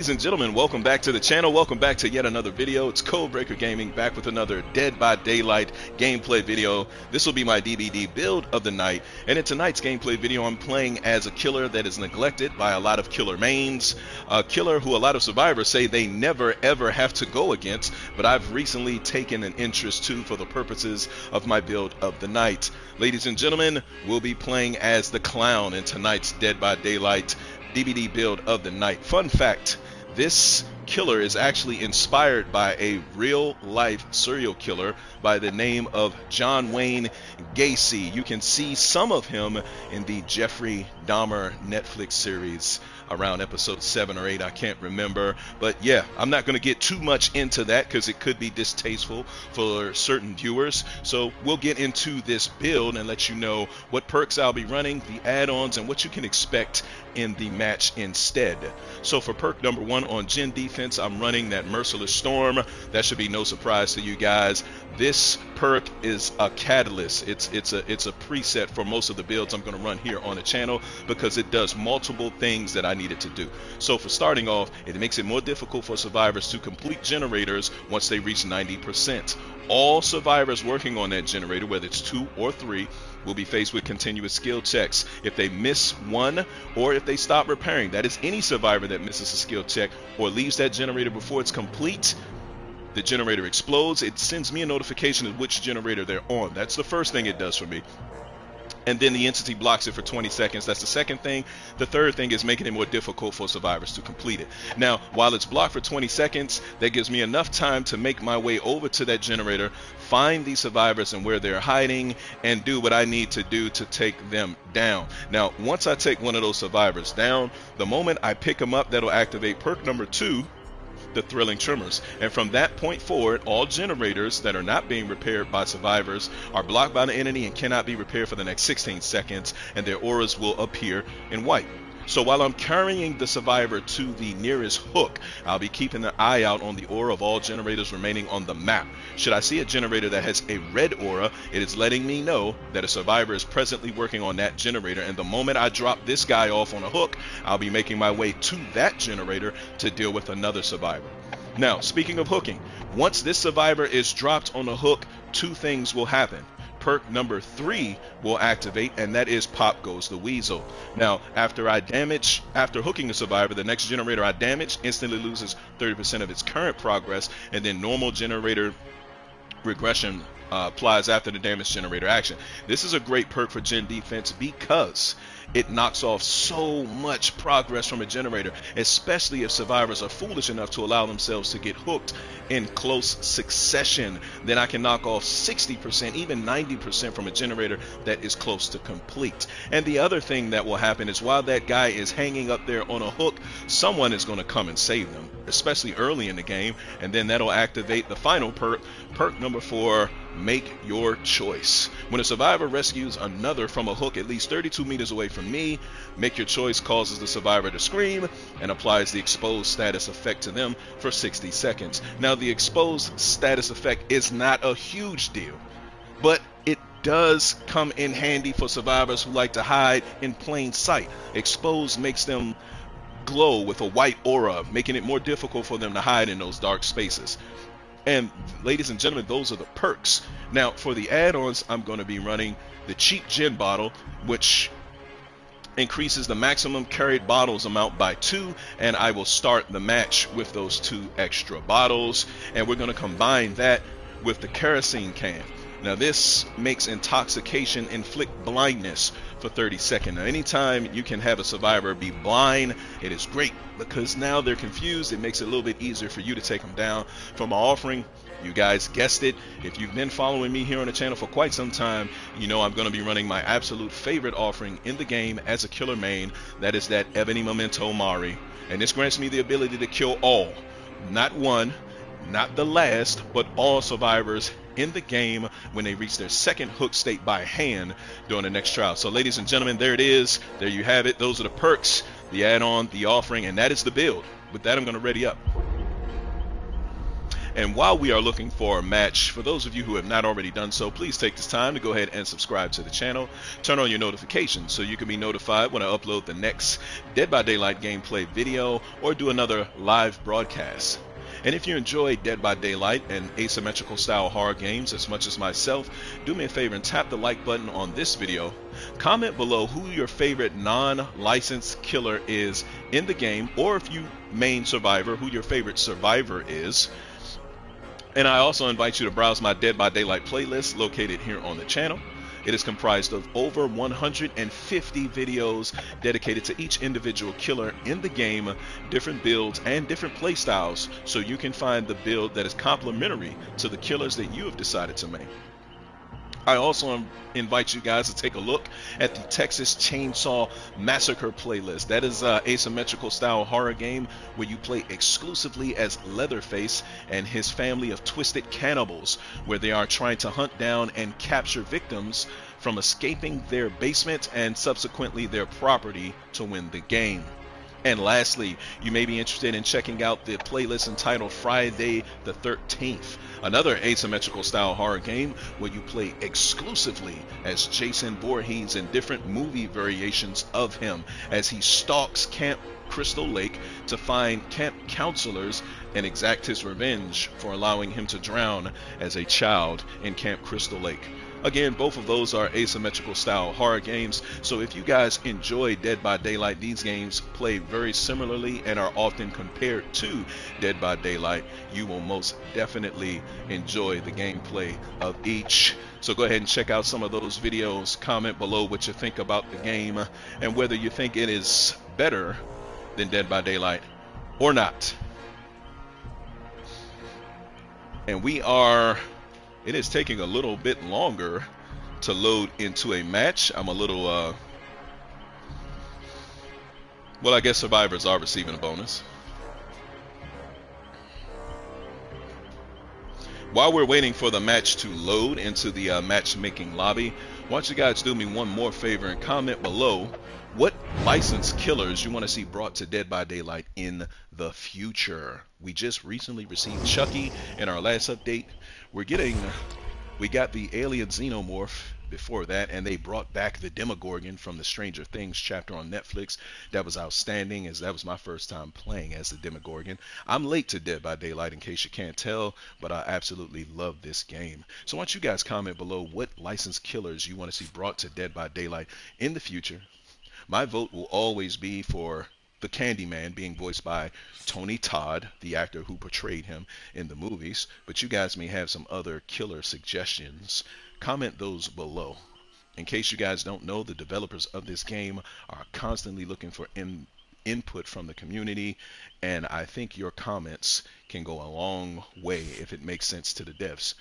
Ladies and gentlemen, welcome back to the channel. Welcome back to yet another video. It's Codebreaker Gaming back with another Dead by Daylight gameplay video. This will be my DVD build of the night. And in tonight's gameplay video, I'm playing as a killer that is neglected by a lot of killer mains. A killer who a lot of survivors say they never ever have to go against, but I've recently taken an interest to for the purposes of my build of the night. Ladies and gentlemen, we'll be playing as the Clown in tonight's Dead by Daylight DVD build of the night. Fun fact, this killer is actually inspired by a real-life serial killer by the name of John Wayne Gacy. You can see some of him in the Jeffrey Dahmer Netflix series around episode 7 or 8, I can't remember. But yeah, I'm not going to get too much into that because it could be distasteful for certain viewers. So we'll get into this build and let you know what perks I'll be running, the add-ons, and what you can expect in the match instead. So for perk number 1 on Gen Defense, I'm running that Merciless Storm. That should be no surprise to you guys. This perk is a catalyst. It's a preset for most of the builds I'm going to run here on the channel because it does multiple things that I need it to do. So for starting off, it makes it more difficult for survivors to complete generators once they reach 90%. All survivors working on that generator, whether it's 2 or 3, will be faced with continuous skill checks. If they miss one or if they stop repairing, that is any survivor that misses a skill check or leaves that generator before it's complete, the generator explodes. It sends me a notification of which generator they're on. That's the first thing it does for me. And then the entity blocks it for 20 seconds. That's the second thing. The third thing is making it more difficult for survivors to complete it. Now, while it's blocked for 20 seconds, that gives me enough time to make my way over to that generator, find these survivors and where they're hiding, and do what I need to do to take them down. Now, once I take one of those survivors down, the moment I pick them up, that'll activate perk number 2, the Thrilling Tremors, and from that point forward, all generators that are not being repaired by survivors are blocked by the enemy and cannot be repaired for the next 16 seconds, and their auras will appear in white. So while I'm carrying the survivor to the nearest hook, I'll be keeping an eye out on the aura of all generators remaining on the map. Should I see a generator that has a red aura, it is letting me know that a survivor is presently working on that generator, and the moment I drop this guy off on a hook, I'll be making my way to that generator to deal with another survivor. Now, speaking of hooking, once this survivor is dropped on a hook, 2 things will happen. Perk number 3 will activate, and that is Pop Goes the Weasel. Now, after hooking the survivor, the next generator I damage instantly loses 30% of its current progress, and then normal generator regression applies after the damage generator action. This is a great perk for Gen Defense because it knocks off so much progress from a generator, especially if survivors are foolish enough to allow themselves to get hooked in close succession. Then I can knock off 60%, even 90% from a generator that is close to complete. And the other thing that will happen is while that guy is hanging up there on a hook, someone is going to come and save them, especially early in the game, and then that'll activate the final perk, perk number 4, Make Your Choice. When a survivor rescues another from a hook at least 32 meters away from me, Make Your Choice causes the survivor to scream and applies the exposed status effect to them for 60 seconds. Now, the exposed status effect is not a huge deal, but it does come in handy for survivors who like to hide in plain sight. Exposed makes them glow with a white aura, making it more difficult for them to hide in those dark spaces. And ladies and gentlemen, those are the perks. Now for the add-ons, I'm going to be running the cheap gin bottle, which increases the maximum carried bottles amount by 2, and I will start the match with those 2 extra bottles, and we're going to combine that with the kerosene can. Now this makes intoxication inflict blindness for 30 seconds. Now anytime you can have a survivor be blind, it is great because now they're confused. It makes it a little bit easier for you to take them down. For my offering, you guys guessed it. If you've been following me here on the channel for quite some time, you know I'm going to be running my absolute favorite offering in the game as a killer main. That is that Ebony Memento Mori. And this grants me the ability to kill all, not one, not the last, but all survivors in the game when they reach their second hook state by hand during the next trial. So ladies and gentlemen, there it is. There you have it. Those are the perks, the add-on, the offering, and that is the build. With that, I'm going to ready up. And while we are looking for a match, for those of you who have not already done so, please take this time to go ahead and subscribe to the channel. Turn on your notifications so you can be notified when I upload the next Dead by Daylight gameplay video or do another live broadcast. And if you enjoy Dead by Daylight and asymmetrical style horror games as much as myself, do me a favor and tap the like button on this video. Comment below who your favorite non-licensed killer is in the game, or if you main survivor, who your favorite survivor is. And I also invite you to browse my Dead by Daylight playlist located here on the channel. It is comprised of over 150 videos dedicated to each individual killer in the game, different builds and different playstyles, so you can find the build that is complementary to the killers that you have decided to make. I also invite you guys to take a look at the Texas Chainsaw Massacre playlist. That is an asymmetrical style horror game where you play exclusively as Leatherface and his family of twisted cannibals, where they are trying to hunt down and capture victims from escaping their basement and subsequently their property to win the game. And lastly, you may be interested in checking out the playlist entitled Friday the 13th, another asymmetrical style horror game where you play exclusively as Jason Voorhees and different movie variations of him as he stalks Camp Crystal Lake to find camp counselors and exact his revenge for allowing him to drown as a child in Camp Crystal Lake. Again, both of those are asymmetrical style horror games, so if you guys enjoy Dead by Daylight, these games play very similarly and are often compared to Dead by Daylight. You will most definitely enjoy the gameplay of each. So go ahead and check out some of those videos, comment below what you think about the game and whether you think it is better than Dead by Daylight or not. And it is taking a little bit longer to load into a match. I'm a little, well, I guess survivors are receiving a bonus. While we're waiting for the match to load into the matchmaking lobby, why don't you guys do me one more favor and comment below what licensed killers you want to see brought to Dead by Daylight in the future. We just recently received Chucky in our last update. We got the alien xenomorph before that, and they brought back the Demogorgon from the Stranger Things chapter on Netflix. That was outstanding, as that was my first time playing as the Demogorgon. I'm late to Dead by Daylight in case you can't tell, but I absolutely love this game. So why don't you guys comment below what licensed killers you want to see brought to Dead by Daylight in the future. My vote will always be for the Candyman, being voiced by Tony Todd, the actor who portrayed him in the movies, but you guys may have some other killer suggestions. Comment those below. In case you guys don't know, the developers of this game are constantly looking for input from the community, and I think your comments can go a long way if it makes sense to the devs.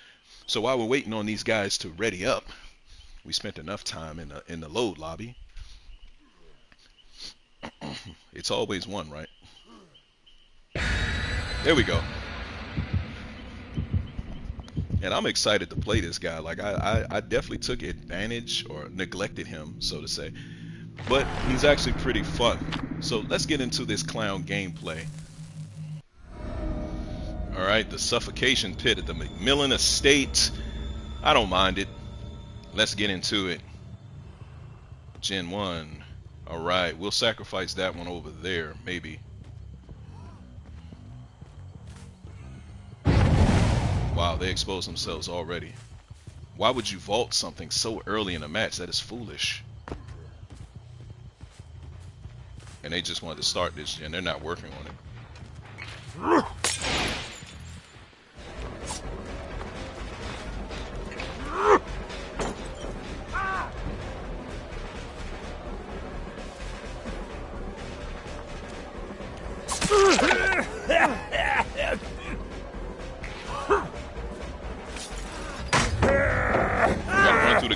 So while we're waiting on these guys to ready up, we spent enough time in the load lobby. It's always one, right? There we go. And I'm excited to play this guy. Like I definitely took advantage or neglected him, so to say. But he's actually pretty fun. So let's get into this clown gameplay. Alright, the suffocation pit at the McMillan Estate. I don't mind it. Let's get into it. Gen 1. Alright, we'll sacrifice that one over there, maybe. Wow, they exposed themselves already. Why would you vault something so early in a match? That is foolish. And they just wanted to start this, and they're not working on it.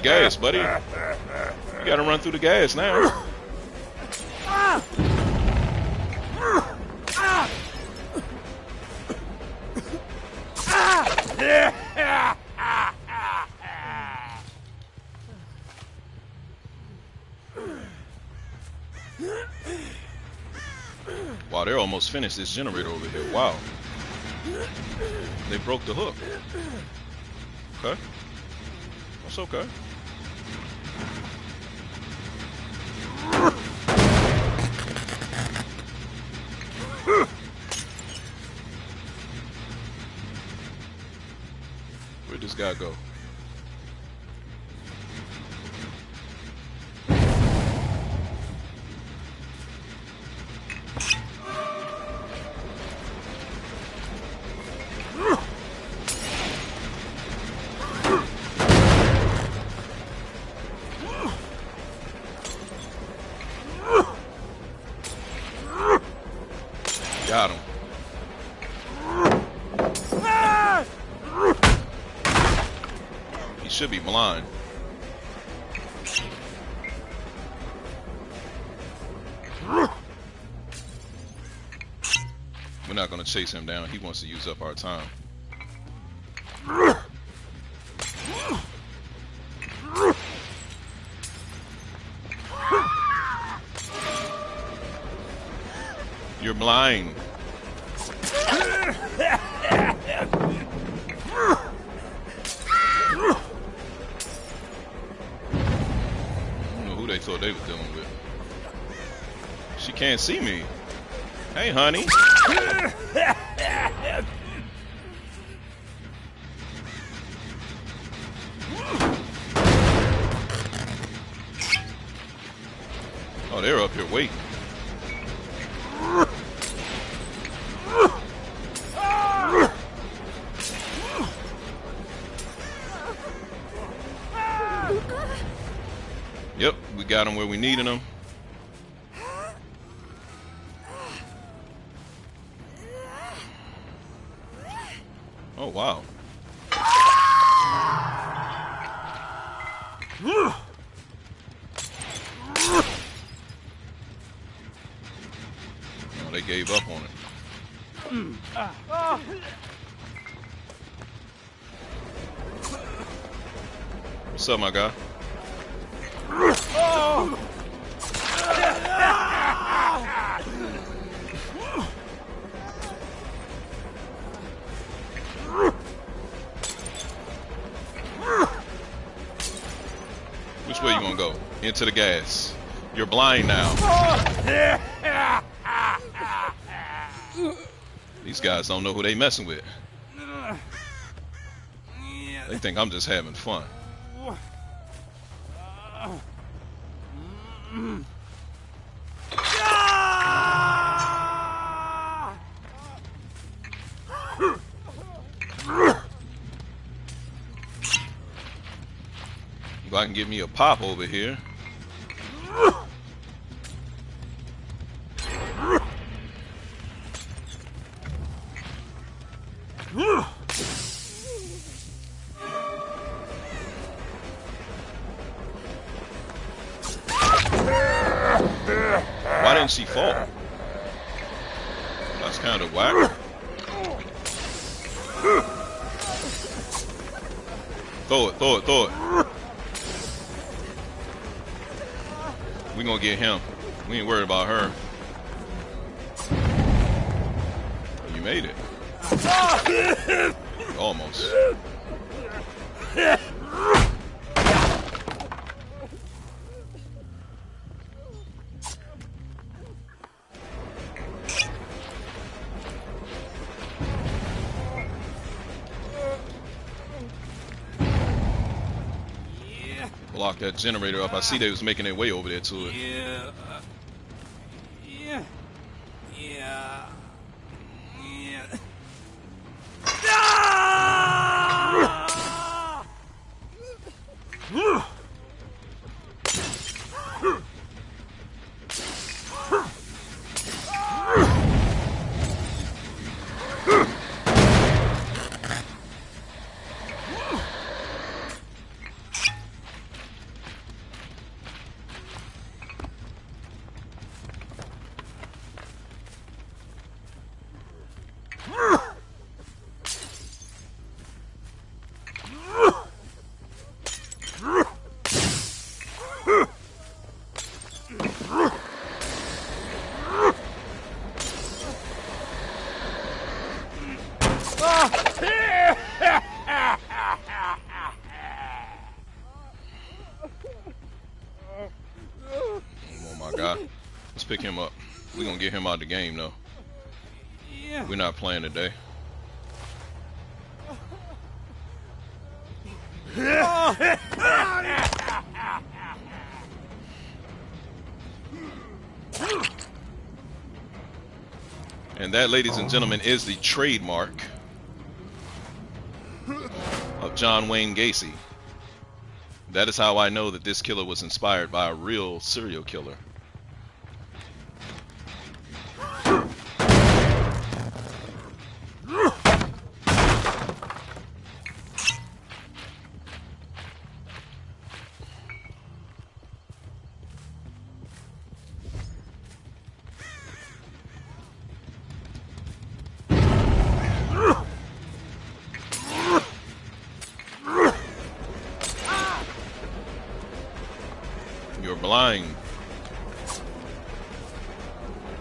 Gas, buddy. You gotta run through the gas now. Wow, they're almost finished this generator over here. Wow. They broke the hook. Okay. That's okay. Where'd this guy go? Got him. He should be blind. We're not going to chase him down. He wants to use up our time. You're blind. I don't know who they thought they were dealing with. She can't see me. Hey, honey. Oh, they're up here waiting. Yep, we got them where we needed them. Oh, wow. Oh, they gave up on it. What's up, my guy? Which way you gonna go? Into the gas. You're blind now. These guys don't know who they messing with. They think I'm just having fun. If I can get me a pop over here. Why didn't she fall? That's kind of whack. Throw it, throw it, throw it. We gonna get him. We ain't worried about her. You made it. Almost. Block that generator up. I see they was making their way over there to it. Oh my God. Let's pick him up. We're gonna get him out of the game though. We're not playing today. And that, ladies and gentlemen, is the trademark of John Wayne Gacy. That is how I know that this killer was inspired by a real serial killer. You're blind.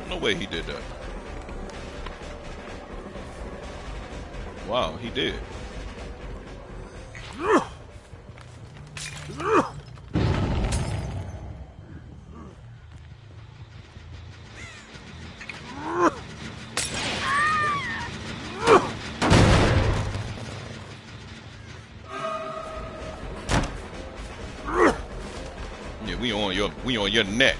No way he did that. Wow, he did. Yeah, we on your neck.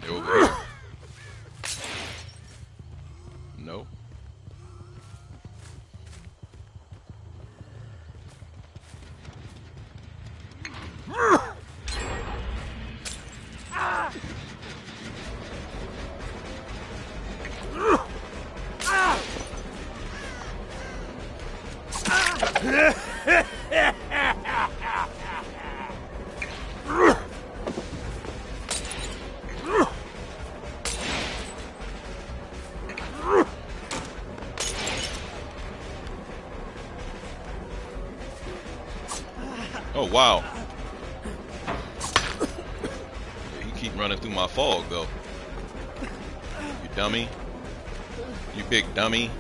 They're over here. No. Oh, wow. You keep running through my fog, though. You dummy. You big dummy.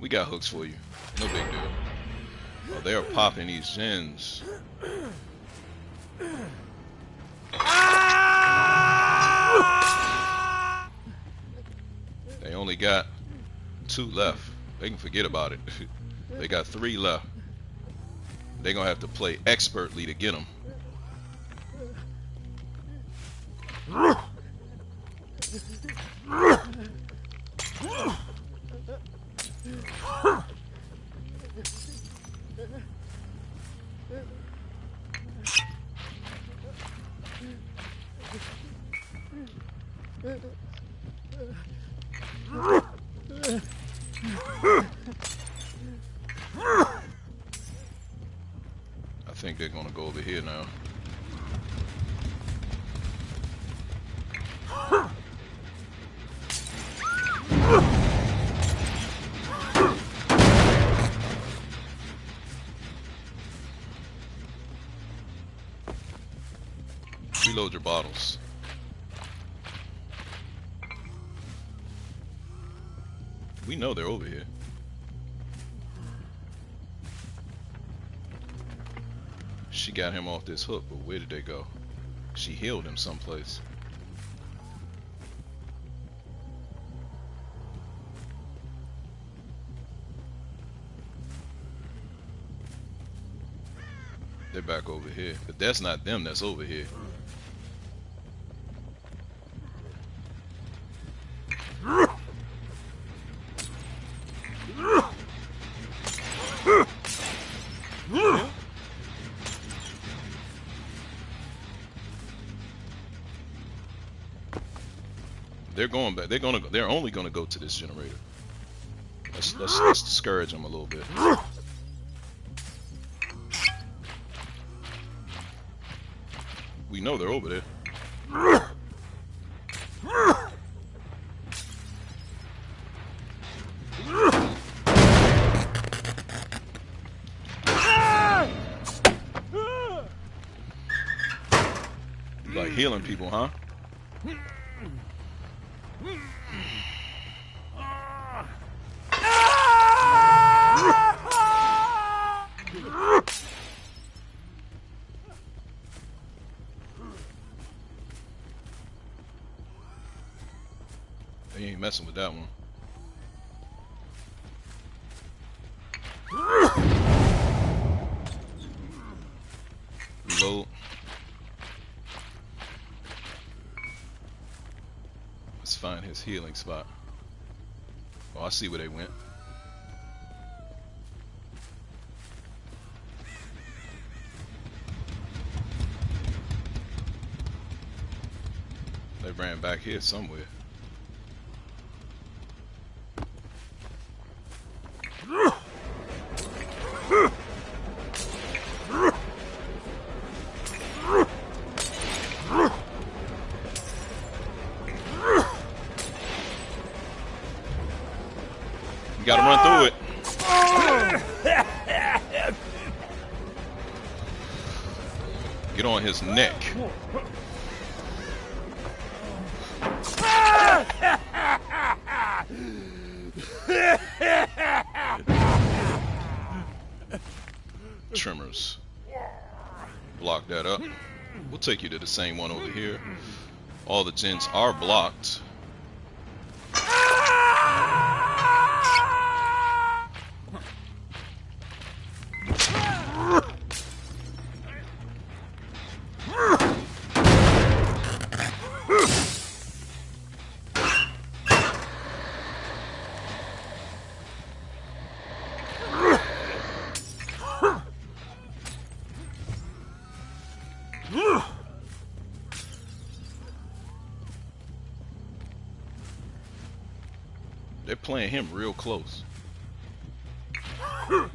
We got hooks for you. No big deal. Oh, they are popping these gens. They only got 2 left. They can forget about it. They got 3 left. They're gonna have to play expertly to get them. I think they're gonna go over here now. Reload your bottles. We know they're over here. She got him off this hook, but where did they go? She healed him someplace. They're back over here. But that's not them that's over here. They're going back. They're only gonna go to this generator. Let's discourage them a little bit. We know they're over there. You like healing people, huh? They ain't messing with that one. Reload. Let's find his healing spot. Oh, I see where they went. They ran back here somewhere. You gotta run through it. Get on his neck. Trimmers. Block that up. We'll take you to the same one over here. All the gens are blocked. They're playing him real close. I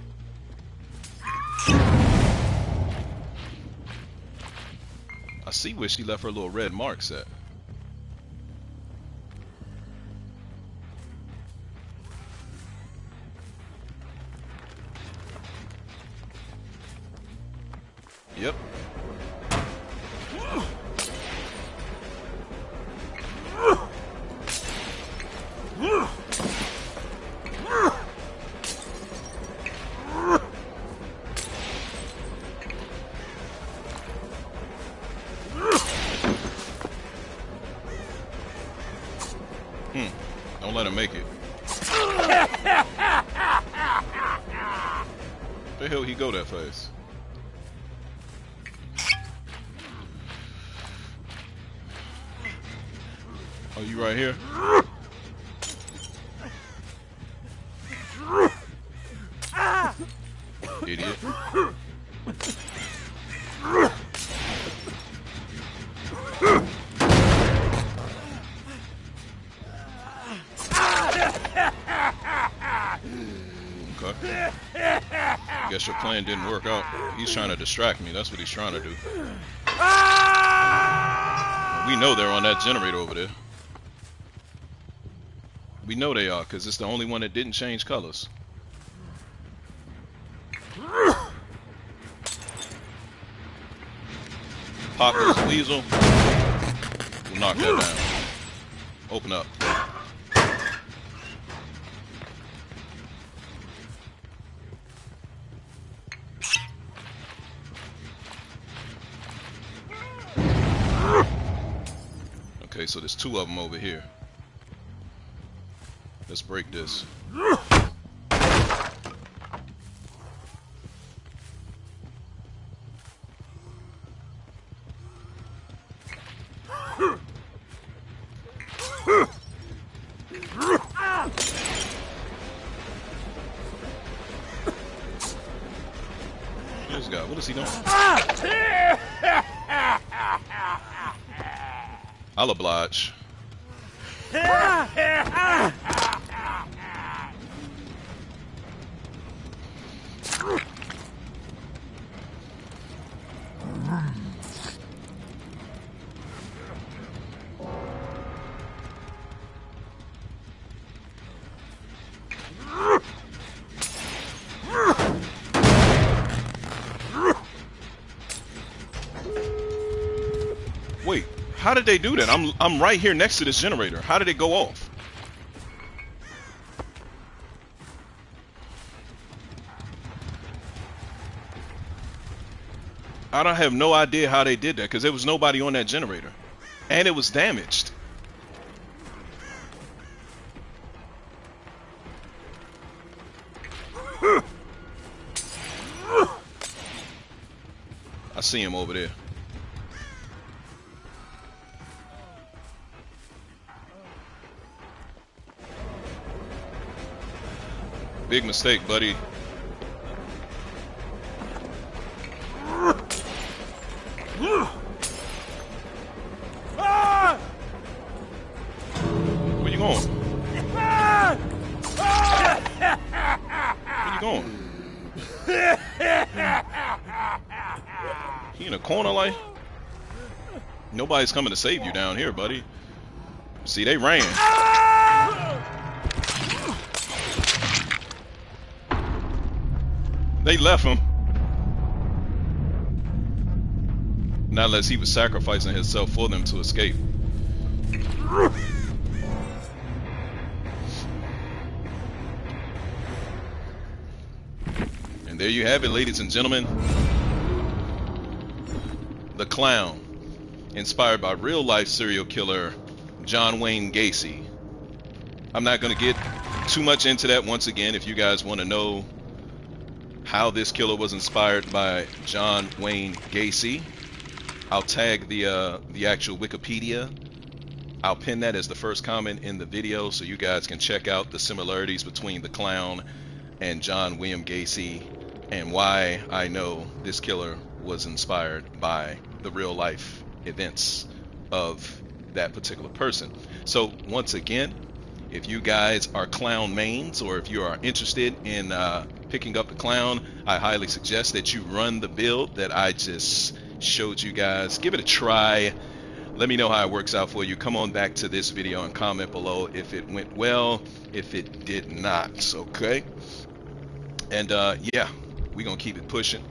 see where she left her little red marks at. Yep. Don't let him make it. Where the hell he go that fast? Oh, you right here? Idiot. Okay. Guess your plan didn't work out. He's trying to distract me. That's what he's trying to do. We know they're on that generator over there. We know they are, because it's the only one that didn't change colors. Pop this weasel. We'll knock that down. Open up. Okay, so there's two of them over here. Let's break this. This guy, what is he doing? I'll oblige. Wait, how did they do that? I'm right here next to this generator. How did it go off? I don't have no idea how they did that because there was nobody on that generator. And it was damaged. I see him over there. Big mistake, buddy. Where you going? Where you going? He in a corner like? Nobody's coming to save you down here, buddy. See, they ran. They left him. Not unless he was sacrificing himself for them to escape. And there you have it, ladies and gentlemen. The Clown, inspired by real-life serial killer John Wayne Gacy. I'm not going to get too much into that once again. If you guys want to know how this killer was inspired by John Wayne Gacy, I'll tag the actual Wikipedia. I'll pin that as the first comment in the video so you guys can check out the similarities between the Clown and John William Gacy and why I know this killer was inspired by the real life events of that particular person. So once again, if you guys are Clown mains or if you are interested in picking up the Clown, I highly suggest that you run the build that I just showed you guys. Give it a try. Let me know how it works out for you. Come on back to this video and comment below if it went well, if it did not, okay? And yeah, we're gonna keep it pushing.